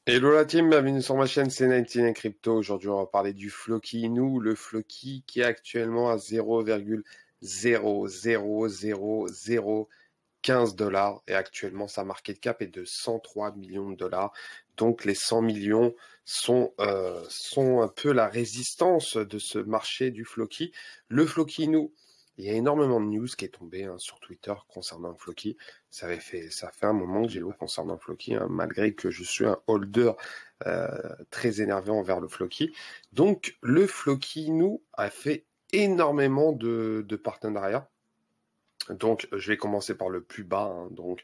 Hello la team, bienvenue sur ma chaîne, c'est 99 Crypto. Aujourd'hui, on va parler du Floki Inu, le Floki qui est actuellement à 0,0000015 dollars et actuellement sa market cap est de 103 millions de dollars. Donc les 100 millions sont un peu la résistance de ce marché du Floki. Le Floki Inu, il y a énormément de news qui est tombée sur Twitter concernant le Floki. Ça fait un moment que j'ai lu concernant le Floki, malgré que je suis un holder très énervé envers le Floki. Donc le Floki Inu a fait énormément de partenariats. Donc, je vais commencer par le plus bas. Donc,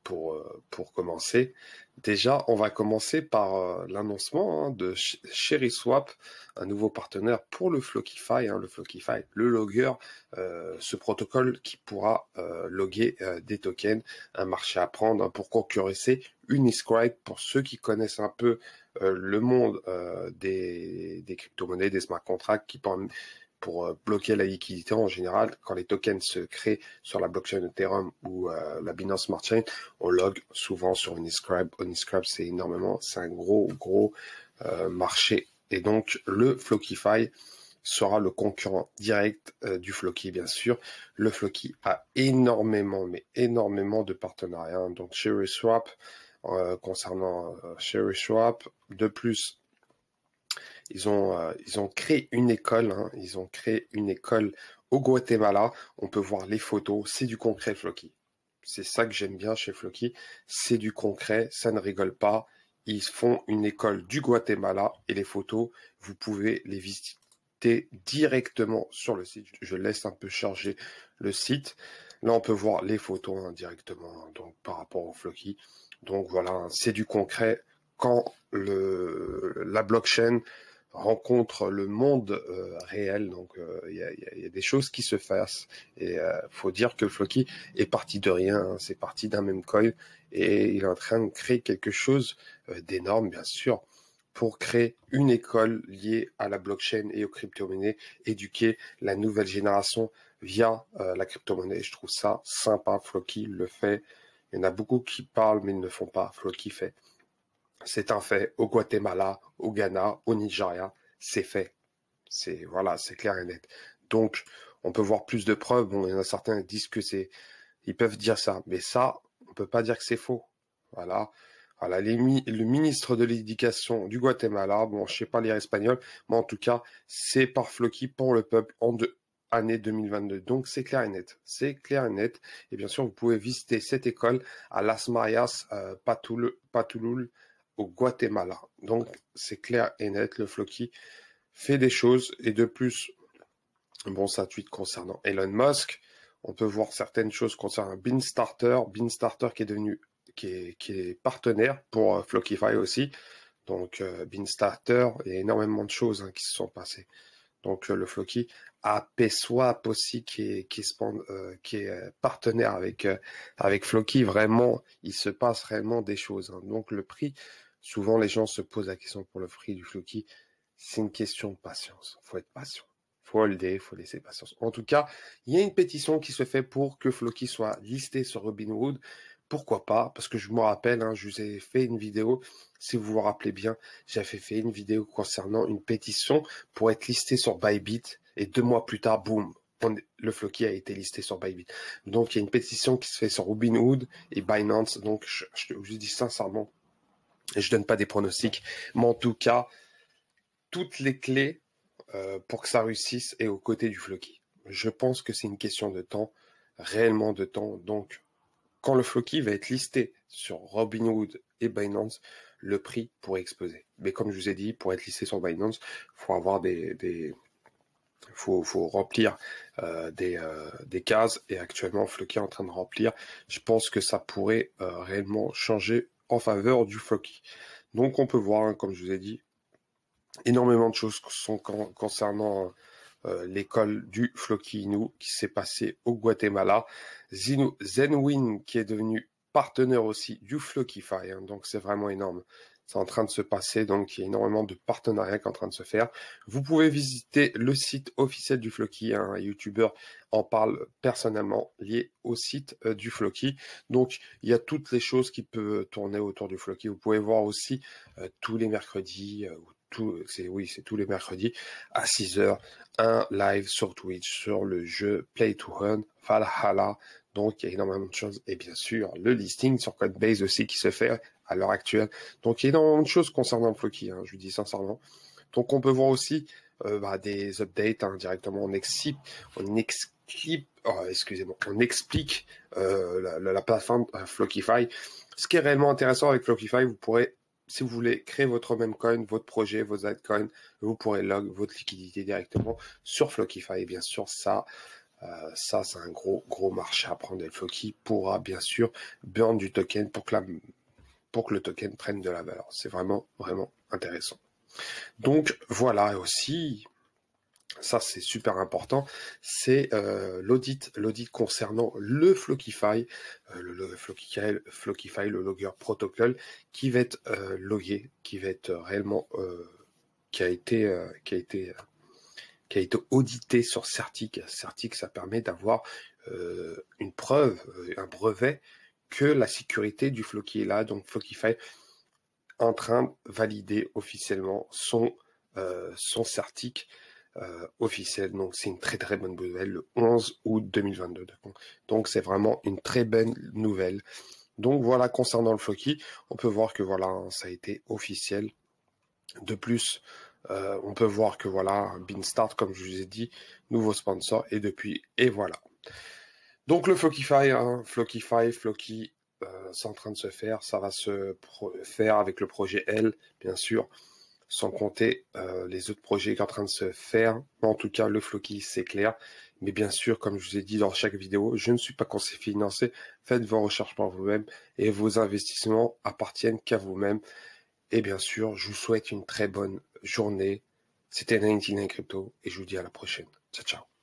pour commencer, déjà, on va commencer par l'annoncement de SherrySwap, un nouveau partenaire pour le Flockify. Le Flockify, le logger, ce protocole qui pourra loguer des tokens, un marché à prendre pour concurrencer Uniscribe. Pour ceux qui connaissent un peu le monde des crypto-monnaies, des smart contracts, qui pour bloquer la liquidité en général, quand les tokens se créent sur la blockchain Ethereum ou la Binance Smart Chain, on log souvent sur Uniscribe. Uniscribe, c'est un gros marché. Et donc, le Flockify sera le concurrent direct du Floki, bien sûr. Le Floki a énormément de partenariats. Donc, SherrySwap, concernant SherrySwap, de plus, ils ont créé une école. Ils ont créé une école au Guatemala. On peut voir les photos. C'est du concret, Floki. C'est ça que j'aime bien chez Floki. C'est du concret. Ça ne rigole pas. Ils font une école du Guatemala et les photos, vous pouvez les visiter directement sur le site. Je laisse un peu charger le site. Là, on peut voir les photos directement, donc par rapport au Floki. Donc voilà, c'est du concret. Quand la blockchain rencontre le monde réel, donc il y a des choses qui se fassent, et faut dire que Floki est parti de rien, c'est parti d'un même coin et il est en train de créer quelque chose d'énorme, bien sûr, pour créer une école liée à la blockchain et aux crypto-monnaies, éduquer la nouvelle génération via la crypto-monnaie. Je trouve ça sympa. Floki le fait. Il y en a beaucoup qui parlent mais ils ne le font pas. Floki fait. C'est un fait. Au Guatemala, au Ghana, au Nigeria, c'est fait. C'est clair et net. Donc, on peut voir plus de preuves. Bon, il y en a certains qui disent que ils peuvent dire ça, mais ça, on peut pas dire que c'est faux. Voilà. Voilà, le ministre de l'Éducation du Guatemala, bon, je sais pas lire espagnol, mais en tout cas, c'est par Floki pour le peuple année 2022. Donc, c'est clair et net. C'est clair et net. Et bien sûr, vous pouvez visiter cette école à Las Marias, Patulul, au Guatemala. Donc, c'est clair et net. Le Floki fait des choses. Et de plus, bon, ça tweet concernant Elon Musk. On peut voir certaines choses concernant Beanstarter qui est partenaire pour Flockify aussi. Donc Beanstarter, il y a énormément de choses qui se sont passées. Donc le Floki a PSwap aussi qui est partenaire avec Floki. Vraiment, il se passe réellement des choses. Donc le prix, souvent les gens se posent la question pour le prix du Floki. C'est une question de patience. Faut être patient. Faut holder, faut laisser patience. En tout cas, il y a une pétition qui se fait pour que Floki soit listé sur Robinhood. Pourquoi pas? Parce que je me rappelle, je vous ai fait une vidéo, si vous vous rappelez bien, j'avais fait une vidéo concernant une pétition pour être listé sur Bybit. Et 2 mois plus tard, boum, le Floki a été listé sur Bybit. Donc, il y a une pétition qui se fait sur Robinhood et Binance. Donc, je dis sincèrement, et je donne pas des pronostics, mais en tout cas, toutes les clés pour que ça réussisse est aux côtés du Floki. Je pense que c'est une question de temps, réellement de temps. Donc, quand le Floki va être listé sur Robinhood et Binance, le prix pourrait exploser. Mais comme je vous ai dit, pour être listé sur Binance, faut avoir faut remplir des cases. Et actuellement, Floki est en train de remplir. Je pense que ça pourrait réellement changer en faveur du Floki. Donc, on peut voir, comme je vous ai dit, énormément de choses sont concernant l'école du Floki Inu qui s'est passée au Guatemala. Zenwin qui est devenu partenaire aussi du Flockify, donc c'est vraiment énorme. c'est en train de se passer, donc il y a énormément de partenariats qui sont en train de se faire. Vous pouvez visiter le site officiel du Floki, un YouTuber en parle personnellement lié au site du Floki. Donc il y a toutes les choses qui peuvent tourner autour du Floki. Vous pouvez voir aussi tous les mercredis, c'est tous les mercredis à 6h, un live sur Twitch sur le jeu Play to Earn Valhalla. Donc, il y a énormément de choses. Et bien sûr, le listing sur Codebase aussi qui se fait à l'heure actuelle. Donc, il y a énormément de choses concernant le Floki, je vous dis sincèrement. Donc, on peut voir aussi des updates directement. On explique la plateforme Flockify. Ce qui est réellement intéressant avec Flockify, vous pourrez, si vous voulez créer votre meme coin, votre projet, vos altcoins, vous pourrez log votre liquidité directement sur Flockify. Et bien sûr, ça c'est un gros marché à prendre. Et le Floki pourra bien sûr burn du token pour que le token prenne de la valeur. C'est vraiment intéressant. Donc voilà, aussi, ça c'est super important, c'est l'audit concernant le Flockify, le Logger Protocol qui va être logué, qui va être réellement qui a été audité sur Certic. Certic, ça permet d'avoir une preuve, un brevet que la sécurité du Floki est là. Donc Flockify en train de valider officiellement son Certic officiel. Donc c'est une très bonne nouvelle le 11 août 2022. Donc c'est vraiment une très bonne nouvelle. Donc voilà, concernant le Floki, on peut voir que voilà, ça a été officiel. De plus, on peut voir que voilà, Beanstart, comme je vous ai dit, nouveau sponsor, et voilà. Donc le Flockify, Floki, c'est en train de se faire, ça va se faire avec le projet L, bien sûr, sans compter les autres projets qui sont en train de se faire. En tout cas, le Floki, c'est clair. Mais bien sûr, comme je vous ai dit dans chaque vidéo, je ne suis pas conseiller financier. Faites vos recherches par vous-même et vos investissements appartiennent qu'à vous-même. Et bien sûr, je vous souhaite une très bonne journée. C'était 99 Crypto et je vous dis à la prochaine. Ciao, ciao.